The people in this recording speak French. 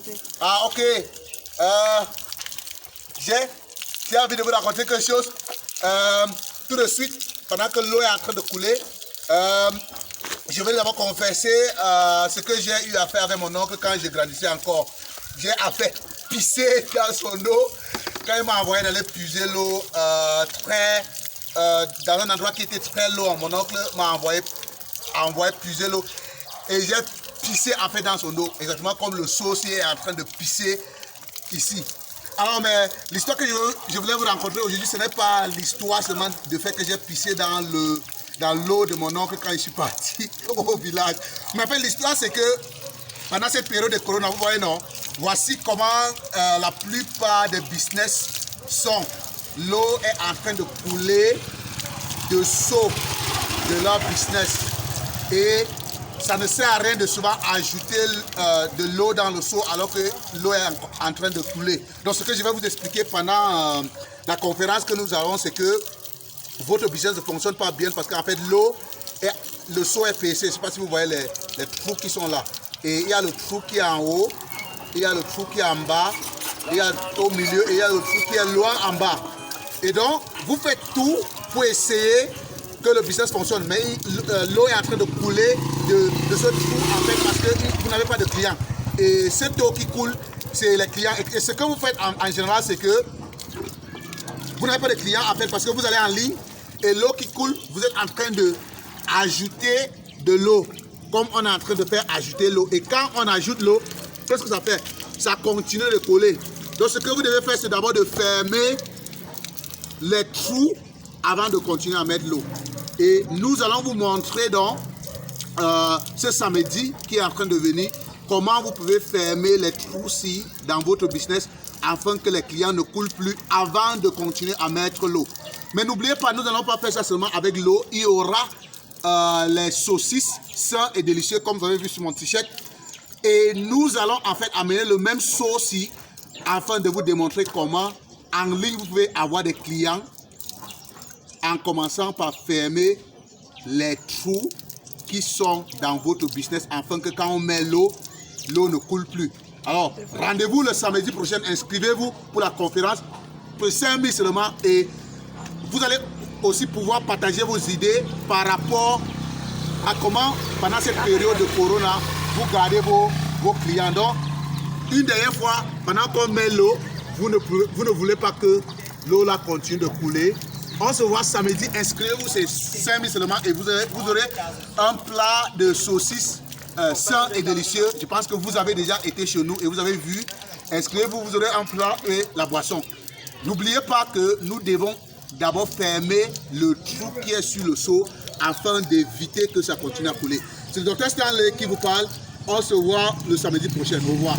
commencer. Ah, ok. J'ai envie de vous raconter quelque chose. Tout de suite, pendant que l'eau est en train de couler, je vais d'abord confesser ce que j'ai eu à faire avec mon oncle quand je grandissais encore. J'ai à faire pisser dans son eau. Quand il m'a envoyé d'aller puiser l'eau dans un endroit qui était très lourd, mon oncle m'a envoyé puiser l'eau. Et j'ai pissé en fait dans son eau, exactement comme le saucier est en train de pisser ici. Alors, mais l'histoire que je voulais vous rencontrer aujourd'hui, ce n'est pas l'histoire seulement de fait que j'ai pissé dans l'eau de mon oncle quand je suis parti au village. Mais en fait, l'histoire, c'est que pendant cette période de corona, vous voyez, non? Voici comment la plupart des business sont. L'eau est en train de couler de seaux de leur business. Et ça ne sert à rien de souvent ajouter de l'eau dans le seau alors que l'eau est en train de couler. Donc ce que je vais vous expliquer pendant la conférence que nous avons, c'est que votre business ne fonctionne pas bien parce qu'en fait le seau est percé. Je ne sais pas si vous voyez les trous qui sont là. Et il y a le trou qui est en haut, il y a le trou qui est en bas, il y a au milieu et il y a le trou qui est loin en bas. Et donc vous faites tout pour essayer que le business fonctionne, mais l'eau est en train de couler de ce trou en fait parce que vous n'avez pas de clients. Et cette eau qui coule, c'est les clients. Et ce que vous faites en général, c'est que vous n'avez pas de clients en fait parce que vous allez en ligne et l'eau qui coule, vous êtes en train de ajouter de l'eau, comme on est en train de faire ajouter l'eau. Et quand on ajoute l'eau, qu'est-ce que ça fait? Ça continue de couler. Donc ce que vous devez faire, c'est d'abord de fermer les trous avant de continuer à mettre l'eau. Et nous allons vous montrer donc ce samedi qui est en train de venir comment vous pouvez fermer les trous-ci dans votre business afin que les clients ne coulent plus avant de continuer à mettre l'eau. Mais n'oubliez pas, nous n'allons pas faire ça seulement avec l'eau. Il y aura les saucisses sains et délicieux comme vous avez vu sur mon t-shirt. Et nous allons en fait amener le même sauce-ci afin de vous démontrer comment en ligne vous pouvez avoir des clients en commençant par fermer les trous qui sont dans votre business afin que quand on met l'eau, l'eau ne coule plus. Alors, rendez-vous le samedi prochain, inscrivez-vous pour la conférence pour 5 000 seulement et vous allez aussi pouvoir partager vos idées par rapport à comment, pendant cette période de corona, vous gardez vos clients. Donc, une dernière fois, pendant qu'on met l'eau, vous ne voulez pas que l'eau là continue de couler. On se voit samedi, inscrivez-vous, c'est 5 000 seulement et vous aurez un plat de saucisses sain et délicieux. Je pense que vous avez déjà été chez nous et vous avez vu. Inscrivez-vous, vous aurez un plat et la boisson. N'oubliez pas que nous devons d'abord fermer le trou qui est sur le seau afin d'éviter que ça continue à couler. C'est le docteur Stanley qui vous parle. On se voit le samedi prochain. Au revoir.